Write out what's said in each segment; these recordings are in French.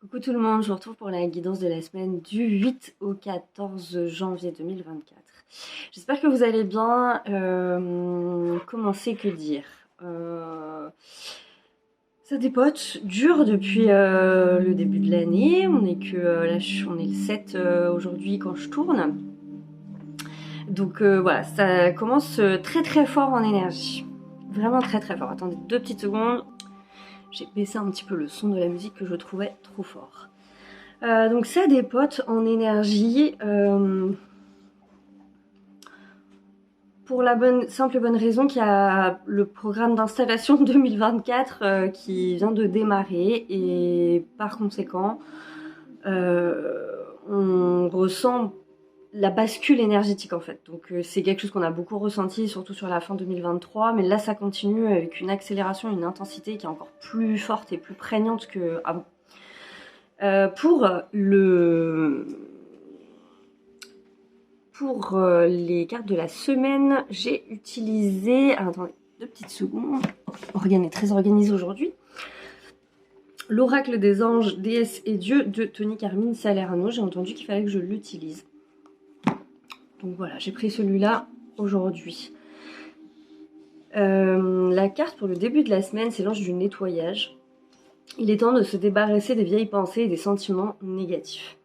Coucou tout le monde, je vous retrouve pour la guidance de la semaine du 8 au 14 janvier 2024. J'espère que vous allez bien. Commencer que dire Ça dépote, dur depuis le début de l'année. On est que là, on est le 7 aujourd'hui quand je tourne. Donc voilà, ça commence très très fort en énergie. Vraiment très très fort. Attendez 2 petites secondes. J'ai baissé un petit peu le son de la musique que je trouvais trop fort. Donc ça dépote en énergie pour la simple et bonne raison qu'il y a le programme d'installation 2024 qui vient de démarrer et par conséquent on ressent la bascule énergétique en fait. Donc c'est quelque chose qu'on a beaucoup ressenti surtout sur la fin 2023, mais là ça continue avec une accélération, une intensité qui est encore plus forte et plus prégnante qu'avant. Pour les cartes de la semaine, j'ai utilisé... Alors, attendez, 2 petites secondes. Organe est très organisé aujourd'hui. L'oracle des anges, déesses et dieux de Tony Carmine Salerno. J'ai entendu qu'il fallait que je l'utilise. Donc voilà, j'ai pris celui-là aujourd'hui. La carte pour le début de la semaine, c'est l'ange du nettoyage. Il est temps de se débarrasser des vieilles pensées et des sentiments négatifs.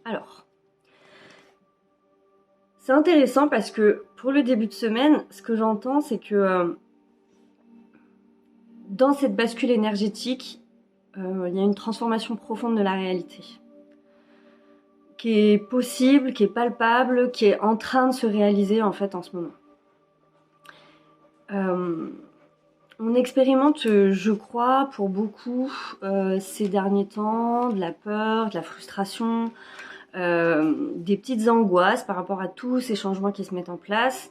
Alors, c'est intéressant parce que pour le début de semaine, ce que j'entends, c'est que dans cette bascule énergétique, il y a une transformation profonde de la réalité qui est possible, qui est palpable, qui est en train de se réaliser en fait en ce moment. On expérimente, je crois, pour beaucoup ces derniers temps, de la peur, de la frustration, des petites angoisses par rapport à tous ces changements qui se mettent en place,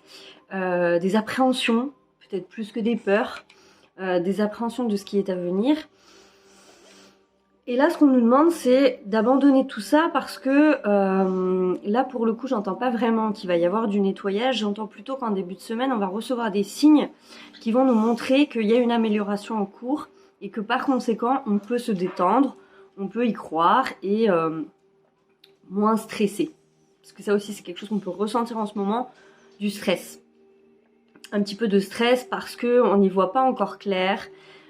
des appréhensions, peut-être plus que des peurs, des appréhensions de ce qui est à venir. Et là, ce qu'on nous demande, c'est d'abandonner tout ça parce que là, pour le coup, j'entends pas vraiment qu'il va y avoir du nettoyage. J'entends plutôt qu'en début de semaine, on va recevoir des signes qui vont nous montrer qu'il y a une amélioration en cours et que par conséquent, on peut se détendre, on peut y croire et moins stressé. Parce que ça aussi, c'est quelque chose qu'on peut ressentir en ce moment, du stress. Un petit peu de stress parce qu'on n'y voit pas encore clair.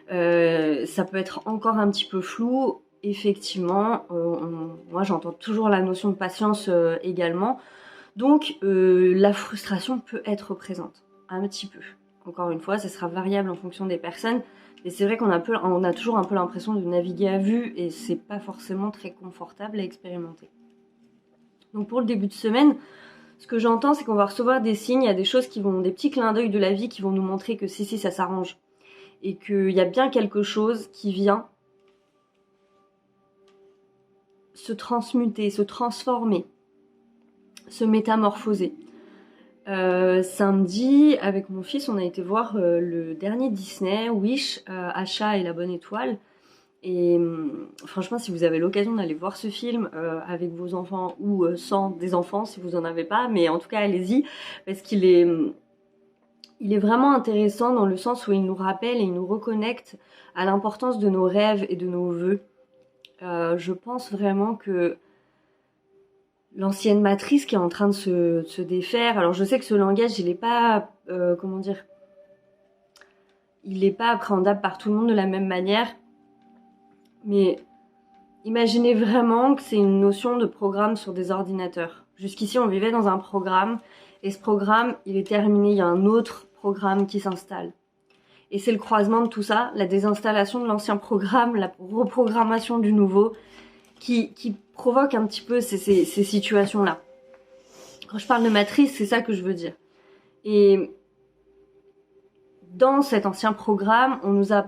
Ça peut être encore un petit peu flou. Effectivement, moi j'entends toujours la notion de patience également. Donc la frustration peut être présente, un petit peu. Encore une fois, ça sera variable en fonction des personnes. Et c'est vrai qu'on a toujours un peu l'impression de naviguer à vue et c'est pas forcément très confortable à expérimenter. Donc pour le début de semaine, ce que j'entends, c'est qu'on va recevoir des signes, il y a des choses des petits clins d'œil de la vie qui vont nous montrer que si, ça s'arrange. Et qu'il y a bien quelque chose qui vient se transmuter, se transformer, se métamorphoser. Samedi, avec mon fils, on a été voir le dernier Disney, Wish, Achat et la bonne étoile. Et franchement, si vous avez l'occasion d'aller voir ce film avec vos enfants ou sans des enfants, si vous en avez pas, mais en tout cas, allez-y, parce qu'il est vraiment intéressant dans le sens où il nous rappelle et il nous reconnecte à l'importance de nos rêves et de nos vœux. Je pense vraiment que l'ancienne matrice qui est en train de se défaire. Alors je sais que ce langage, il n'est pas, il n'est pas appréhendable par tout le monde de la même manière. Mais imaginez vraiment que c'est une notion de programme sur des ordinateurs. Jusqu'ici, on vivait dans un programme et ce programme, il est terminé. Il y a un autre programme qui s'installe. Et c'est le croisement de tout ça, la désinstallation de l'ancien programme, la reprogrammation du nouveau, qui provoque un petit peu ces situations-là. Quand je parle de matrice, c'est ça que je veux dire. Et dans cet ancien programme, on nous a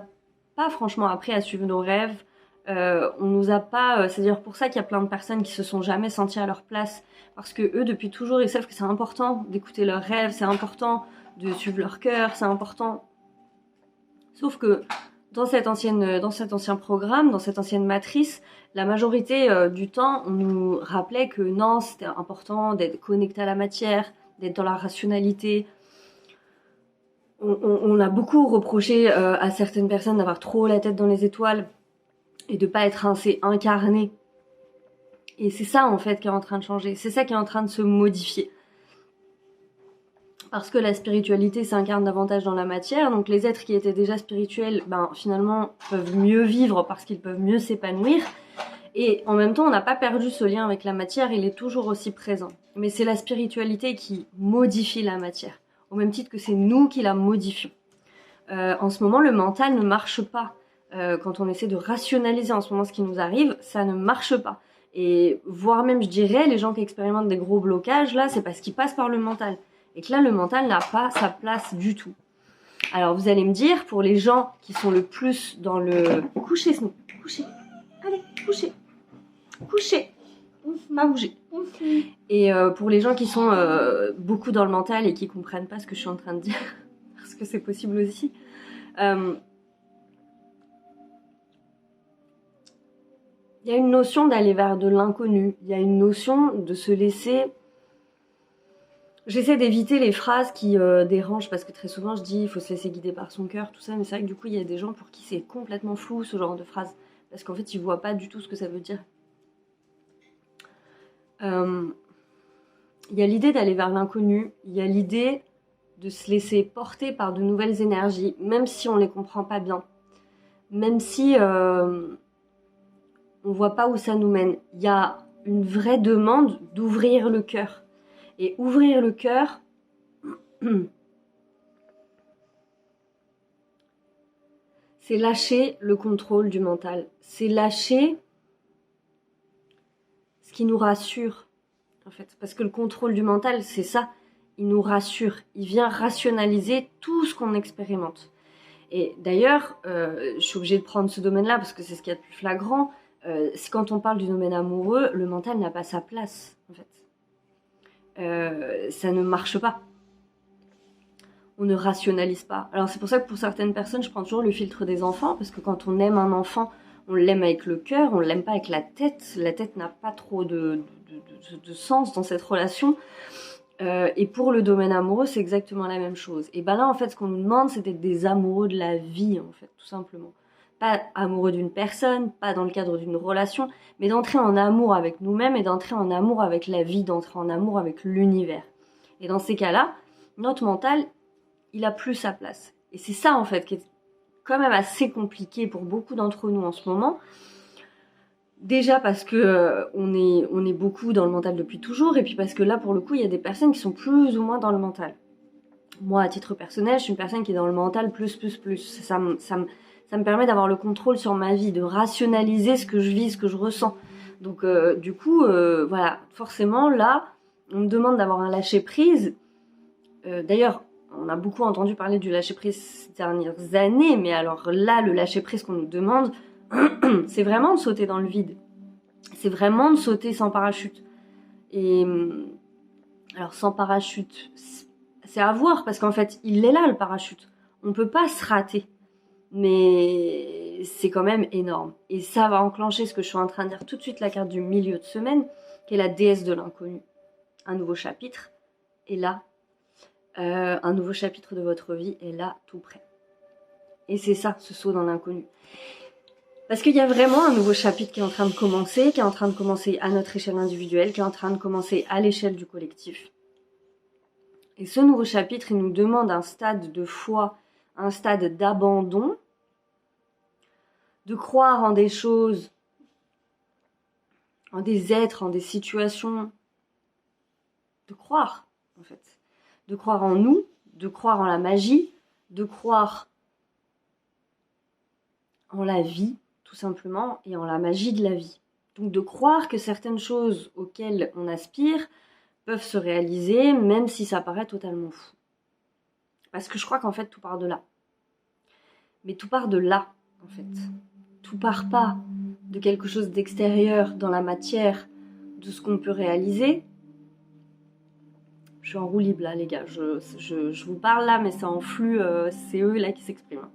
pas franchement appris à suivre nos rêves. On nous a pas, c'est-à-dire pour ça qu'il y a plein de personnes qui se sont jamais senties à leur place, parce que eux depuis toujours ils savent que c'est important d'écouter leurs rêves, c'est important de suivre leur cœur, c'est important. Sauf que dans cet ancien programme, dans cette ancienne matrice, la majorité du temps, on nous rappelait que non, c'était important d'être connecté à la matière, d'être dans la rationalité. On a beaucoup reproché à certaines personnes d'avoir trop la tête dans les étoiles et de pas être incarné. Et c'est ça en fait qui est en train de changer, c'est ça qui est en train de se modifier. Parce que la spiritualité s'incarne davantage dans la matière, donc les êtres qui étaient déjà spirituels, finalement, peuvent mieux vivre parce qu'ils peuvent mieux s'épanouir. Et en même temps, on n'a pas perdu ce lien avec la matière, il est toujours aussi présent. Mais c'est la spiritualité qui modifie la matière, au même titre que c'est nous qui la modifions. En ce moment, le mental ne marche pas. Quand on essaie de rationaliser en ce moment ce qui nous arrive, ça ne marche pas. Et voire même, je dirais, les gens qui expérimentent des gros blocages, là, c'est parce qu'ils passent par le mental. Et que là, le mental n'a pas sa place du tout. Alors, vous allez me dire, pour les gens qui sont le plus dans le... Couchez, Snoop, couchez. Allez, couchez. Couchez. Pas bouger. Et pour les gens qui sont beaucoup dans le mental et qui comprennent pas ce que je suis en train de dire, parce que c'est possible aussi, il y a une notion d'aller vers de l'inconnu. Il y a une notion de se laisser... J'essaie d'éviter les phrases qui dérangent parce que très souvent je dis il faut se laisser guider par son cœur, tout ça, mais c'est vrai que du coup il y a des gens pour qui c'est complètement flou ce genre de phrase parce qu'en fait ils voient pas du tout ce que ça veut dire. Il y a l'idée d'aller vers l'inconnu, il y a l'idée de se laisser porter par de nouvelles énergies, même si on les comprend pas bien, même si on voit pas où ça nous mène. Il y a une vraie demande d'ouvrir le cœur. Et ouvrir le cœur, c'est lâcher le contrôle du mental. C'est lâcher ce qui nous rassure, en fait. Parce que le contrôle du mental, c'est ça. Il nous rassure. Il vient rationaliser tout ce qu'on expérimente. Et d'ailleurs, je suis obligée de prendre ce domaine-là parce que c'est ce qu'il y a de plus flagrant. C'est quand on parle du domaine amoureux, le mental n'a pas sa place, en fait. Ça ne marche pas. On ne rationalise pas. Alors c'est pour ça que pour certaines personnes, je prends toujours le filtre des enfants, parce que quand on aime un enfant, on l'aime avec le cœur, on l'aime pas avec la tête. La tête n'a pas trop de sens dans cette relation. Et pour le domaine amoureux, c'est exactement la même chose. Et ben là, en fait, ce qu'on nous demande, c'est d'être des amoureux de la vie, en fait, tout simplement. Pas amoureux d'une personne, pas dans le cadre d'une relation, mais d'entrer en amour avec nous-mêmes et d'entrer en amour avec la vie, d'entrer en amour avec l'univers. Et dans ces cas-là, notre mental, il a plus sa place. Et c'est ça, en fait, qui est quand même assez compliqué pour beaucoup d'entre nous en ce moment. Déjà parce que on est beaucoup dans le mental depuis toujours, et puis parce que là, pour le coup, il y a des personnes qui sont plus ou moins dans le mental. Moi, à titre personnel, je suis une personne qui est dans le mental plus. Ça me permet d'avoir le contrôle sur ma vie, de rationaliser ce que je vis, ce que je ressens. Donc, du coup, voilà, forcément, là, on me demande d'avoir un lâcher-prise. D'ailleurs, on a beaucoup entendu parler du lâcher-prise ces dernières années, mais alors là, le lâcher-prise qu'on nous demande, c'est vraiment de sauter dans le vide. C'est vraiment de sauter sans parachute. Et alors, sans parachute, c'est à voir, parce qu'en fait, il est là, le parachute. On peut pas se rater. Mais c'est quand même énorme. Et ça va enclencher ce que je suis en train de dire tout de suite, la carte du milieu de semaine, qui est la déesse de l'inconnu. Un nouveau chapitre est là. Un nouveau chapitre de votre vie est là, tout près. Et c'est ça, ce saut dans l'inconnu. Parce qu'il y a vraiment un nouveau chapitre qui est en train de commencer, qui est en train de commencer à notre échelle individuelle, qui est en train de commencer à l'échelle du collectif. Et ce nouveau chapitre, il nous demande un stade de foi, un stade d'abandon, de croire en des choses, en des êtres, en des situations, de croire, en fait. De croire en nous, de croire en la magie, de croire en la vie, tout simplement, et en la magie de la vie. Donc de croire que certaines choses auxquelles on aspire peuvent se réaliser, même si ça paraît totalement fou. Parce que je crois qu'en fait, tout part de là. Mais tout part de là, en fait. Tout part pas de quelque chose d'extérieur dans la matière, de ce qu'on peut réaliser. Je suis en roue libre là, les gars. Je vous parle là, mais c'est en flux, c'est eux là qui s'expriment.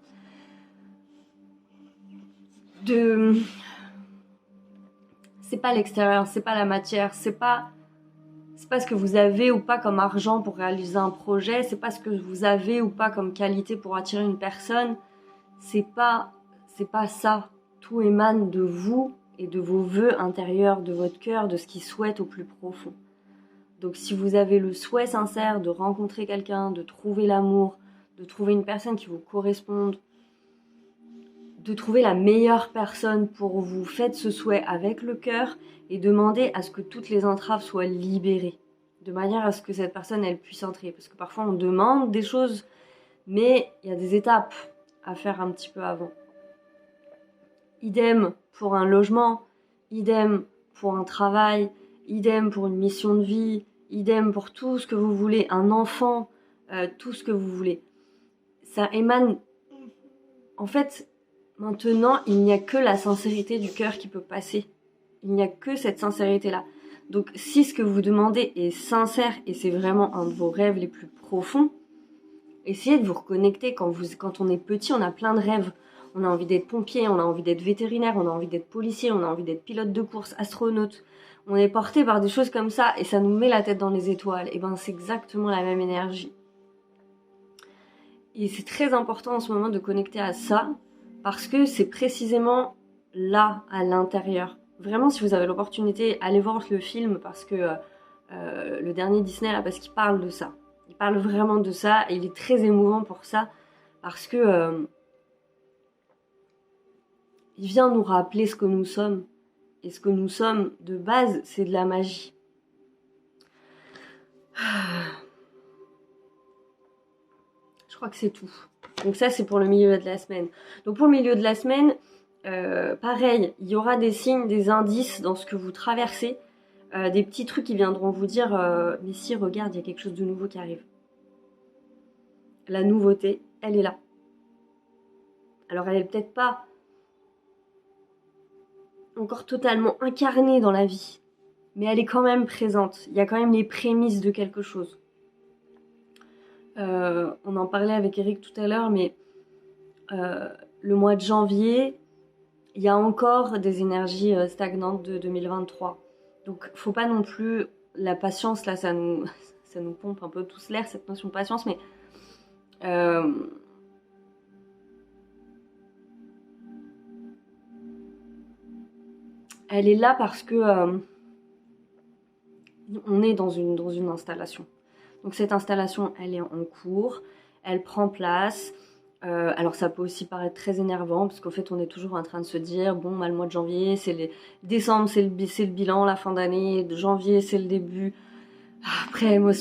C'est pas l'extérieur, c'est pas la matière, c'est pas ce que vous avez ou pas comme argent pour réaliser un projet, c'est pas ce que vous avez ou pas comme qualité pour attirer une personne, c'est pas ça. Tout émane de vous et de vos vœux intérieurs, de votre cœur, de ce qu'il souhaite au plus profond. Donc si vous avez le souhait sincère de rencontrer quelqu'un, de trouver l'amour, de trouver une personne qui vous corresponde, de trouver la meilleure personne pour vous, faites ce souhait avec le cœur et demandez à ce que toutes les entraves soient libérées, de manière à ce que cette personne, elle puisse entrer. Parce que parfois on demande des choses, mais il y a des étapes à faire un petit peu avant. Idem pour un logement, idem pour un travail, idem pour une mission de vie, idem pour tout ce que vous voulez, un enfant, tout ce que vous voulez. Ça émane... En fait, maintenant, il n'y a que la sincérité du cœur qui peut passer. Il n'y a que cette sincérité-là. Donc, si ce que vous demandez est sincère et c'est vraiment un de vos rêves les plus profonds, essayez de vous reconnecter. Quand on est petit, on a plein de rêves. On a envie d'être pompier, on a envie d'être vétérinaire, on a envie d'être policier, on a envie d'être pilote de course, astronaute. On est porté par des choses comme ça et ça nous met la tête dans les étoiles. Et ben, c'est exactement la même énergie. Et c'est très important en ce moment de connecter à ça parce que c'est précisément là, à l'intérieur. Vraiment, si vous avez l'opportunité, allez voir le film parce que le dernier Disney, là, parce qu'il parle de ça. Il parle vraiment de ça et il est très émouvant pour ça parce que il vient nous rappeler ce que nous sommes. Et ce que nous sommes de base, c'est de la magie. Je crois que c'est tout. Donc ça, c'est pour le milieu de la semaine. Donc pour le milieu de la semaine, pareil, il y aura des signes, des indices dans ce que vous traversez. Des petits trucs qui viendront vous dire mais si, regarde, il y a quelque chose de nouveau qui arrive. La nouveauté, elle est là. Alors elle est peut-être pas encore totalement incarnée dans la vie, mais elle est quand même présente. Il y a quand même les prémices de quelque chose. On en parlait avec Eric tout à l'heure, mais le mois de janvier, il y a encore des énergies stagnantes de 2023. Donc, faut pas non plus... La patience, là, ça nous pompe un peu tous l'air, cette notion de patience, mais... elle est là parce que on est dans une installation. Donc cette installation, elle est en cours, elle prend place. Alors ça peut aussi paraître très énervant parce qu'en fait on est toujours en train de se dire bon bah, le mois de janvier décembre c'est le bilan, la fin d'année, de janvier c'est le début. Après moi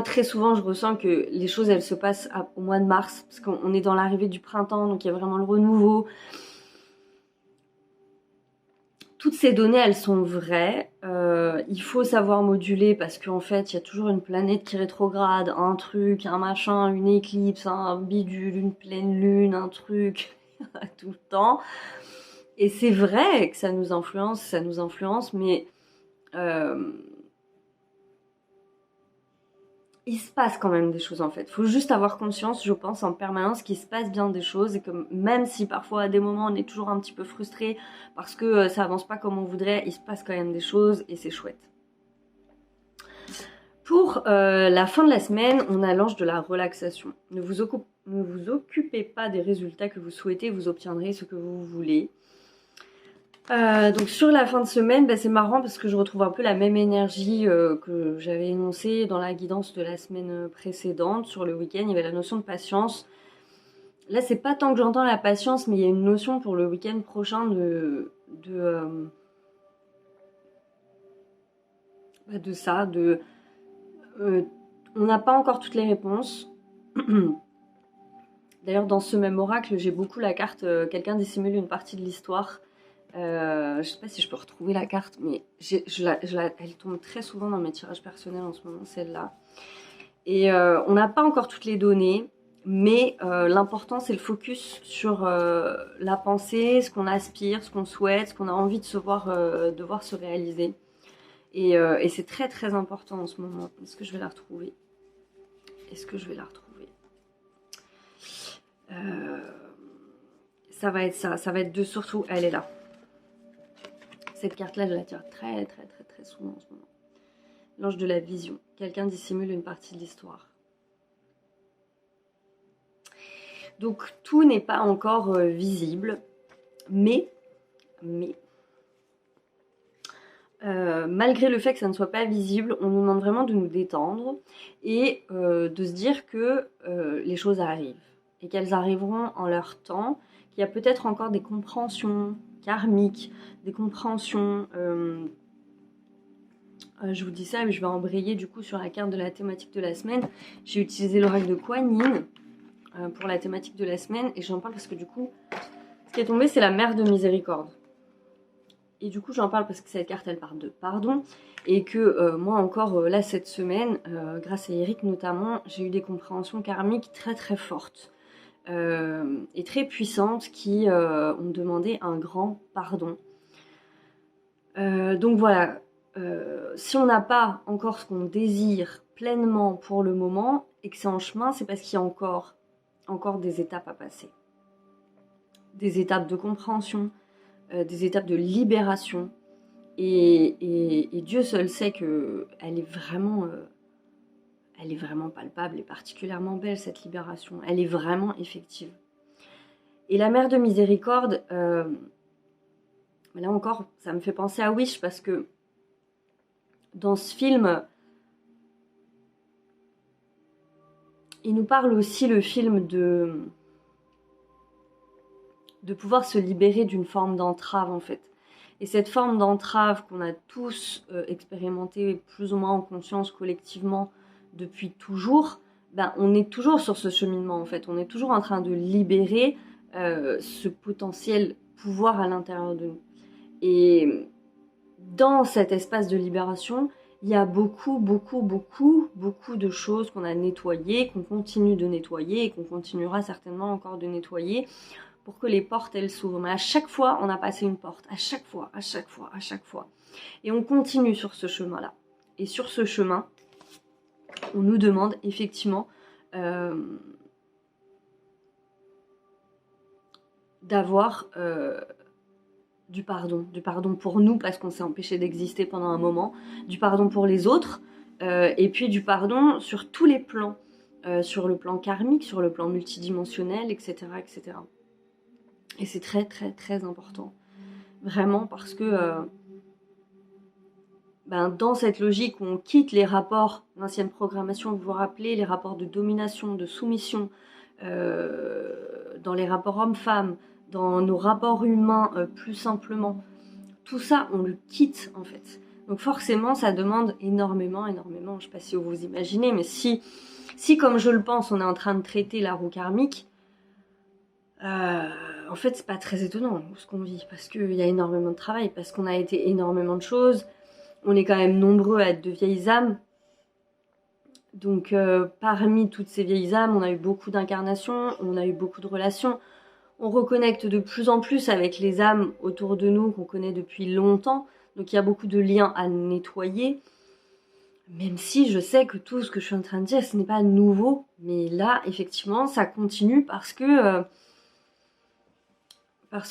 très souvent je ressens que les choses elles se passent au mois de mars parce qu'on est dans l'arrivée du printemps donc il y a vraiment le renouveau. Toutes ces données, elles sont vraies. Il faut savoir moduler parce qu'en fait, il y a toujours une planète qui rétrograde, un truc, un machin, une éclipse, un bidule, une pleine lune, un truc, tout le temps. Et c'est vrai que ça nous influence, mais il se passe quand même des choses en fait. Il faut juste avoir conscience, je pense, en permanence qu'il se passe bien des choses et que même si parfois à des moments on est toujours un petit peu frustré parce que ça avance pas comme on voudrait, il se passe quand même des choses et c'est chouette. Pour la fin de la semaine, on a l'ange de la relaxation. Ne vous occupez pas des résultats que vous souhaitez, vous obtiendrez ce que vous voulez. Donc sur la fin de semaine, bah, c'est marrant parce que je retrouve un peu la même énergie que j'avais énoncée dans la guidance de la semaine précédente. Sur le week-end, il y avait la notion de patience. Là, c'est pas tant que j'entends la patience, mais il y a une notion pour le week-end prochain de ça, on n'a pas encore toutes les réponses. D'ailleurs, dans ce même oracle, j'ai beaucoup la carte quelqu'un dissimule une partie de l'histoire. Je sais pas si je peux retrouver la carte, mais elle tombe très souvent dans mes tirages personnels en ce moment, celle-là. Et on n'a pas encore toutes les données, mais l'important c'est le focus sur la pensée, ce qu'on aspire, ce qu'on souhaite, ce qu'on a envie de voir se réaliser. Et c'est très très important en ce moment. Est-ce que je vais la retrouver? Ça va être ça va être de surtout, elle est là. Cette carte-là, je la tire très très très très souvent en ce moment. L'ange de la vision. Quelqu'un dissimule une partie de l'histoire. Donc tout n'est pas encore visible. Mais malgré le fait que ça ne soit pas visible, on nous demande vraiment de nous détendre et de se dire que les choses arrivent et qu'elles arriveront en leur temps, qu'il y a peut-être encore des compréhensions karmiques, des compréhensions... je vous dis ça, mais je vais embrayer du coup sur la carte de la thématique de la semaine. J'ai utilisé l'oracle de Kuan Yin pour la thématique de la semaine et j'en parle parce que du coup, ce qui est tombé, c'est la mère de miséricorde. Et du coup, j'en parle parce que cette carte, elle parle de pardon. Et que moi encore, là, cette semaine, grâce à Eric notamment, j'ai eu des compréhensions karmiques très très fortes et très puissantes qui ont demandé un grand pardon. Donc voilà, si on n'a pas encore ce qu'on désire pleinement pour le moment et que c'est en chemin, c'est parce qu'il y a encore des étapes à passer. Des étapes de compréhension, des étapes de libération. Et Dieu seul sait qu'elle est vraiment palpable et particulièrement belle, cette libération. Elle est vraiment effective. Et la mère de miséricorde, là encore, ça me fait penser à Wish parce que dans ce film, il nous parle aussi, le film, de pouvoir se libérer d'une forme d'entrave en fait. Et cette forme d'entrave qu'on a tous expérimentée plus ou moins en conscience collectivement depuis toujours, ben, on est toujours sur ce cheminement en fait. On est toujours en train de libérer ce potentiel pouvoir à l'intérieur de nous. Et dans cet espace de libération, il y a beaucoup de choses qu'on a nettoyées, qu'on continue de nettoyer et qu'on continuera certainement encore de nettoyer pour que les portes, elles s'ouvrent. Mais à chaque fois, on a passé une porte. À chaque fois. Et on continue sur ce chemin-là. Et sur ce chemin, on nous demande effectivement d'avoir du pardon pour nous parce qu'on s'est empêché d'exister pendant un moment, du pardon pour les autres, et puis du pardon sur tous les plans, sur le plan karmique, sur le plan multidimensionnel, etc. Et c'est très très très important, vraiment, parce que dans cette logique où on quitte les rapports d'ancienne programmation, vous vous rappelez, les rapports de domination, de soumission, dans les rapports hommes-femmes, dans nos rapports humains plus simplement, tout ça on le quitte en fait. Donc forcément ça demande énormément, je ne sais pas si vous imaginez, mais si comme je le pense on est en train de traiter la roue karmique, en fait c'est pas très étonnant ce qu'on vit, parce qu'il y a énormément de travail, parce qu'on a été énormément de choses, on est quand même nombreux à être de vieilles âmes. Donc parmi toutes ces vieilles âmes, on a eu beaucoup d'incarnations, on a eu beaucoup de relations. On reconnecte de plus en plus avec les âmes autour de nous qu'on connaît depuis longtemps. Donc il y a beaucoup de liens à nettoyer. Même si je sais que tout ce que je suis en train de dire, ce n'est pas nouveau. Mais là, effectivement, ça continue parce que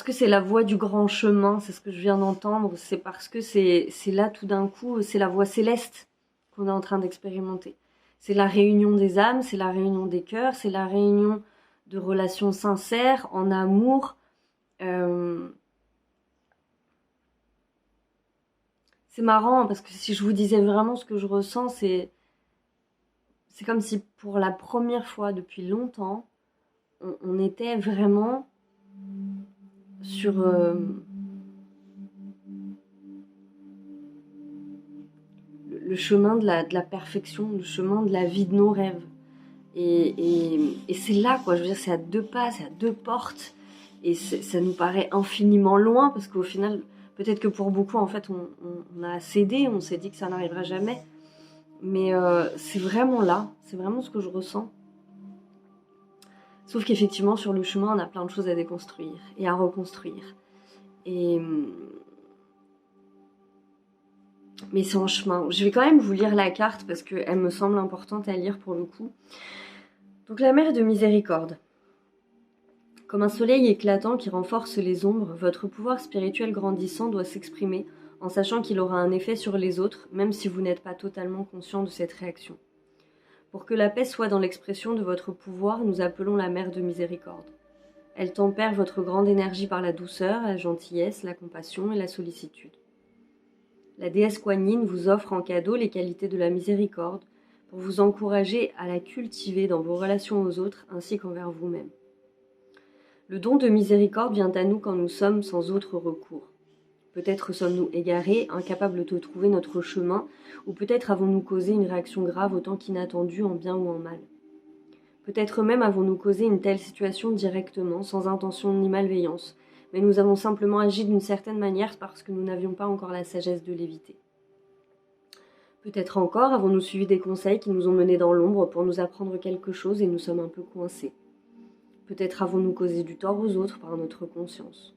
c'est la voie du grand chemin. C'est ce que je viens d'entendre. C'est parce que c'est là tout d'un coup, c'est la voie céleste qu'on est en train d'expérimenter. C'est la réunion des âmes, c'est la réunion des cœurs, c'est la réunion de relations sincères, en amour. C'est marrant parce que si je vous disais vraiment ce que je ressens, c'est comme si pour la première fois depuis longtemps, on était vraiment sur le chemin de la perfection, le chemin de la vie de nos rêves. Et c'est là, quoi, je veux dire, c'est à deux pas, c'est à deux portes, et ça nous paraît infiniment loin, parce qu'au final, peut-être que pour beaucoup, en fait, on a cédé, on s'est dit que ça n'arrivera jamais, mais c'est vraiment là, c'est vraiment ce que je ressens. Sauf qu'effectivement, sur le chemin, on a plein de choses à déconstruire et à reconstruire. Mais c'est en chemin. Je vais quand même vous lire la carte parce qu'elle me semble importante à lire pour le coup. Donc la mère de miséricorde. Comme un soleil éclatant qui renforce les ombres, votre pouvoir spirituel grandissant doit s'exprimer en sachant qu'il aura un effet sur les autres, même si vous n'êtes pas totalement conscient de cette réaction. Pour que la paix soit dans l'expression de votre pouvoir, nous appelons la mère de miséricorde. Elle tempère votre grande énergie par la douceur, la gentillesse, la compassion et la sollicitude. La déesse Kuan Yin vous offre en cadeau les qualités de la miséricorde pour vous encourager à la cultiver dans vos relations aux autres ainsi qu'envers vous-même. Le don de miséricorde vient à nous quand nous sommes sans autre recours. Peut-être sommes-nous égarés, incapables de trouver notre chemin, ou peut-être avons-nous causé une réaction grave autant qu'inattendue en bien ou en mal. Peut-être même avons-nous causé une telle situation directement, sans intention ni malveillance, mais nous avons simplement agi d'une certaine manière parce que nous n'avions pas encore la sagesse de l'éviter. Peut-être encore avons-nous suivi des conseils qui nous ont menés dans l'ombre pour nous apprendre quelque chose et nous sommes un peu coincés. Peut-être avons-nous causé du tort aux autres par notre inconscience.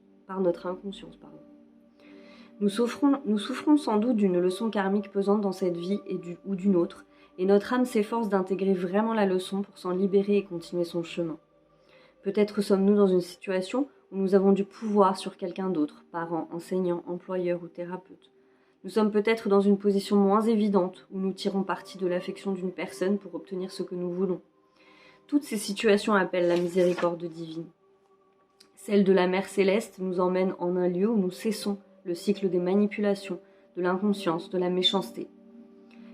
Nous souffrons sans doute d'une leçon karmique pesante dans cette vie ou d'une autre, et notre âme s'efforce d'intégrer vraiment la leçon pour s'en libérer et continuer son chemin. Peut-être sommes-nous dans une situation où nous avons du pouvoir sur quelqu'un d'autre, parents, enseignants, employeurs ou thérapeutes. Nous sommes peut-être dans une position moins évidente, où nous tirons parti de l'affection d'une personne pour obtenir ce que nous voulons. Toutes ces situations appellent la miséricorde divine. Celle de la Mère Céleste nous emmène en un lieu où nous cessons le cycle des manipulations, de l'inconscience, de la méchanceté.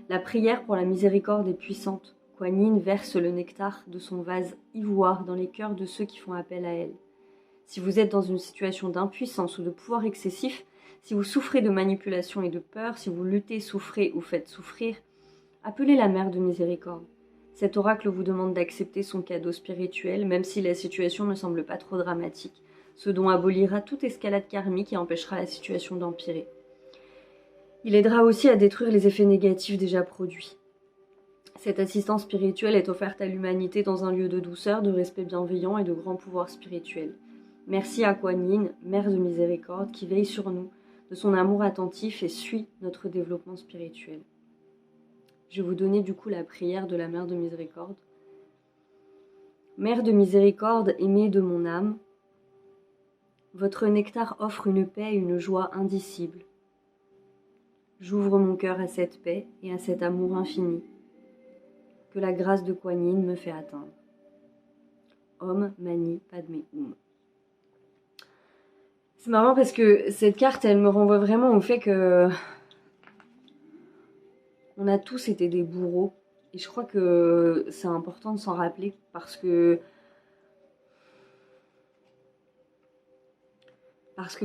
La prière pour la miséricorde est puissante. Kuan Yin verse le nectar de son vase ivoire dans les cœurs de ceux qui font appel à elle. Si vous êtes dans une situation d'impuissance ou de pouvoir excessif, si vous souffrez de manipulation et de peur, si vous luttez, souffrez ou faites souffrir, appelez la Mère de miséricorde. Cet oracle vous demande d'accepter son cadeau spirituel, même si la situation ne semble pas trop dramatique. Ce don abolira toute escalade karmique et empêchera la situation d'empirer. Il aidera aussi à détruire les effets négatifs déjà produits. Cette assistance spirituelle est offerte à l'humanité dans un lieu de douceur, de respect bienveillant et de grand pouvoir spirituel. Merci à Kuan Yin, Mère de miséricorde, qui veille sur nous, de son amour attentif et suit notre développement spirituel. Je vais vous donner du coup la prière de la Mère de miséricorde. Mère de miséricorde, aimée de mon âme, votre nectar offre une paix et une joie indicibles. J'ouvre mon cœur à cette paix et à cet amour infini que la grâce de Kuan Yin me fait atteindre. Om Mani Padme Hum. C'est marrant parce que cette carte, elle me renvoie vraiment au fait que on a tous été des bourreaux. Et je crois que c'est important de s'en rappeler parce que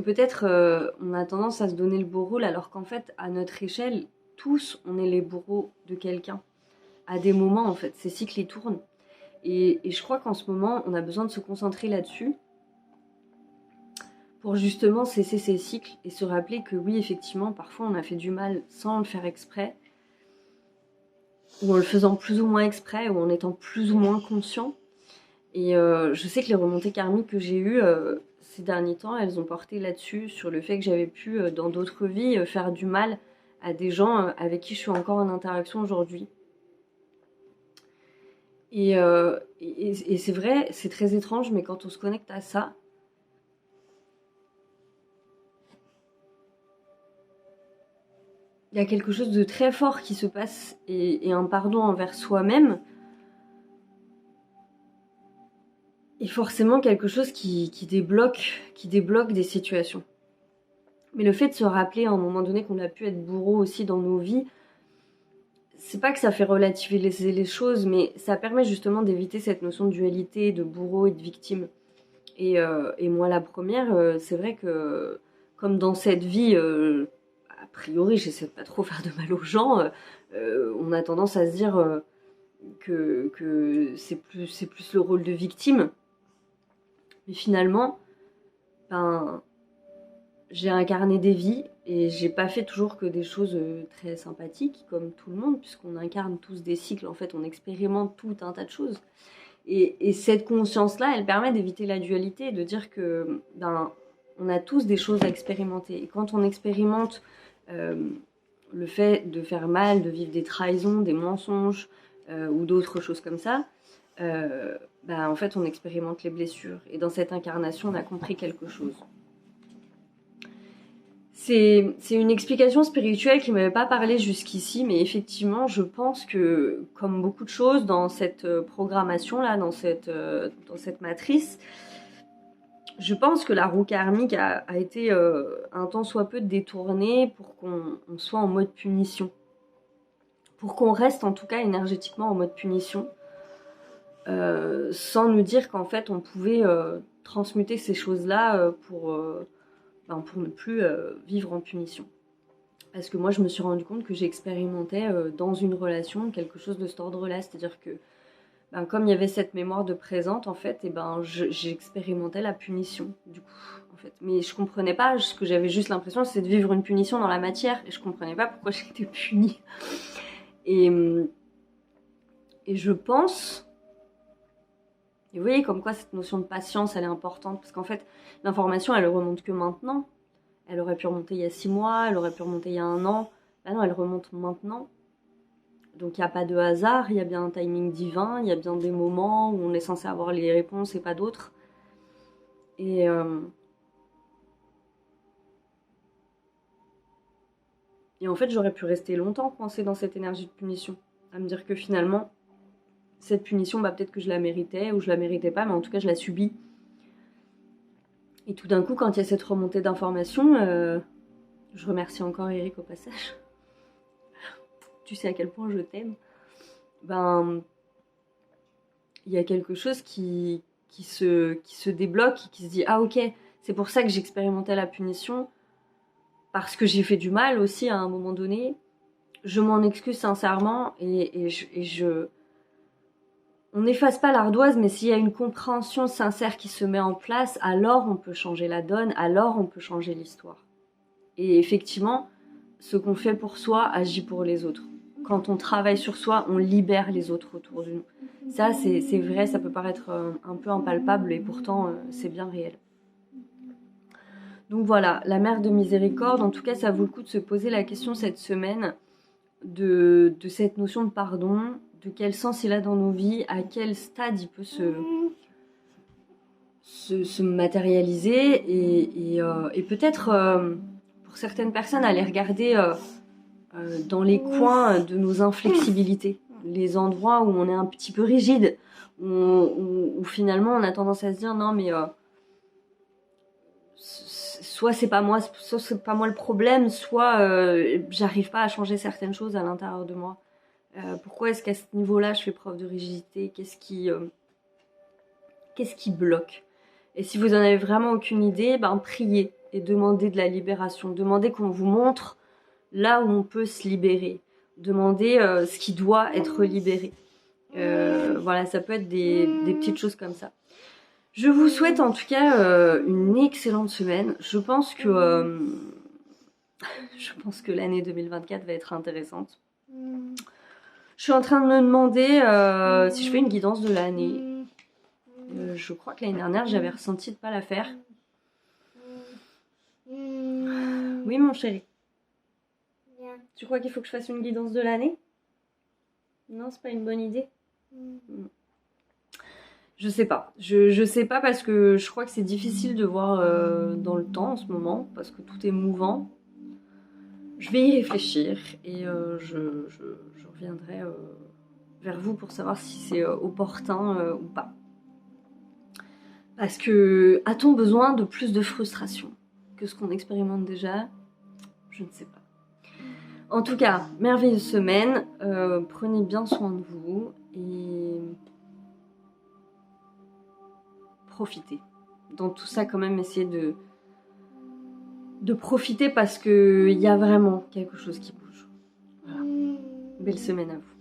peut-être on a tendance à se donner le beau rôle alors qu'en fait, à notre échelle, tous, on est les bourreaux de quelqu'un. À des moments, en fait, ces cycles, ils tournent. Et je crois qu'en ce moment, on a besoin de se concentrer là-dessus pour justement cesser ces cycles et se rappeler que oui, effectivement, parfois on a fait du mal sans le faire exprès, ou en le faisant plus ou moins exprès, ou en étant plus ou moins conscient. Et je sais que les remontées karmiques que j'ai eues ces derniers temps, elles ont porté là-dessus, sur le fait que j'avais pu, dans d'autres vies, faire du mal à des gens avec qui je suis encore en interaction aujourd'hui. Et c'est vrai, c'est très étrange, mais quand on se connecte à ça, il y a quelque chose de très fort qui se passe et un pardon envers soi-même. Et forcément quelque chose qui débloque des situations. Mais le fait de se rappeler à un moment donné qu'on a pu être bourreau aussi dans nos vies, c'est pas que ça fait relativiser les choses, mais ça permet justement d'éviter cette notion de dualité, de bourreau et de victime. Et moi la première, c'est vrai que comme dans cette vie, a priori j'essaie de pas trop faire de mal aux gens, on a tendance à se dire que c'est plus le rôle de victime. Mais finalement, j'ai incarné des vies et j'ai pas fait toujours que des choses très sympathiques comme tout le monde, puisqu'on incarne tous des cycles, en fait on expérimente tout un tas de choses. Et cette conscience-là, elle permet d'éviter la dualité, de dire que on a tous des choses à expérimenter. Et quand on expérimente le fait de faire mal, de vivre des trahisons, des mensonges ou d'autres choses comme ça, en fait on expérimente les blessures. Et dans cette incarnation, on a compris quelque chose. C'est une explication spirituelle qui ne m'avait pas parlé jusqu'ici, mais effectivement, je pense que, comme beaucoup de choses dans cette programmation-là, dans cette matrice, je pense que la roue karmique a été un tant soit peu détournée pour qu'on soit en mode punition. Pour qu'on reste en tout cas énergétiquement en mode punition. Sans nous dire qu'en fait on pouvait transmuter ces choses-là pour ne plus vivre en punition. Parce que moi je me suis rendu compte que j'expérimentais dans une relation quelque chose de cet ordre-là, c'est-à-dire que comme il y avait cette mémoire de présente en fait, j'expérimentais la punition du coup en fait. Mais je comprenais pas, ce que j'avais juste l'impression c'est de vivre une punition dans la matière et je comprenais pas pourquoi j'étais punie. Et je pense... Et vous voyez comme quoi cette notion de patience, elle est importante. Parce qu'en fait, l'information, elle remonte que maintenant. Elle aurait pu remonter il y a 6 mois, elle aurait pu remonter il y a 1 an. Là non, elle remonte maintenant. Donc il n'y a pas de hasard, il y a bien un timing divin, il y a bien des moments où on est censé avoir les réponses et pas d'autres. Et en fait, j'aurais pu rester longtemps coincée dans cette énergie de punition. À me dire que finalement... cette punition, peut-être que je la méritais ou je la méritais pas, mais en tout cas je la subis. Et tout d'un coup, quand il y a cette remontée d'informations, je remercie encore Eric au passage. Tu sais à quel point je t'aime. Il y a quelque chose qui se débloque et qui se dit ah ok, c'est pour ça que j'expérimentais la punition parce que j'ai fait du mal aussi à un moment donné. Je m'en excuse sincèrement et on n'efface pas l'ardoise, mais s'il y a une compréhension sincère qui se met en place, alors on peut changer la donne, alors on peut changer l'histoire. Et effectivement, ce qu'on fait pour soi agit pour les autres. Quand on travaille sur soi, on libère les autres autour de nous. Ça, c'est vrai, ça peut paraître un peu impalpable et pourtant, c'est bien réel. Donc voilà, la mère de miséricorde, en tout cas, ça vaut le coup de se poser la question cette semaine de cette notion de pardon, de quel sens il a dans nos vies, à quel stade il peut se matérialiser et peut-être pour certaines personnes aller regarder dans les coins de nos inflexibilités, les endroits où on est un petit peu rigide, où finalement on a tendance à se dire non mais soit c'est pas moi le problème, soit j'arrive pas à changer certaines choses à l'intérieur de moi. Pourquoi est-ce qu'à ce niveau-là, je fais preuve de rigidité? Qu'est-ce qui bloque? Et si vous en avez vraiment aucune idée, priez et demandez de la libération. Demandez qu'on vous montre là où on peut se libérer. Demandez ce qui doit être libéré. Voilà, ça peut être des petites choses comme ça. Je vous souhaite en tout cas une excellente semaine. Je pense que l'année 2024 va être intéressante. Je suis en train de me demander si je fais une guidance de l'année. Je crois que l'année dernière, j'avais ressenti de ne pas la faire. Oui, mon chéri. Tu crois qu'il faut que je fasse une guidance de l'année? Non, c'est pas une bonne idée. Je sais pas. Je sais pas parce que je crois que c'est difficile de voir dans le temps en ce moment parce que tout est mouvant. Je vais y réfléchir et je reviendrai vers vous pour savoir si c'est opportun ou pas. Parce que a-t-on besoin de plus de frustration que ce qu'on expérimente déjà? Je ne sais pas. En tout cas, merveilleuse semaine. Prenez bien soin de vous et profitez. Dans tout ça, quand même, essayez de profiter parce qu'il y a vraiment quelque chose qui bouge. Voilà. Belle semaine à vous.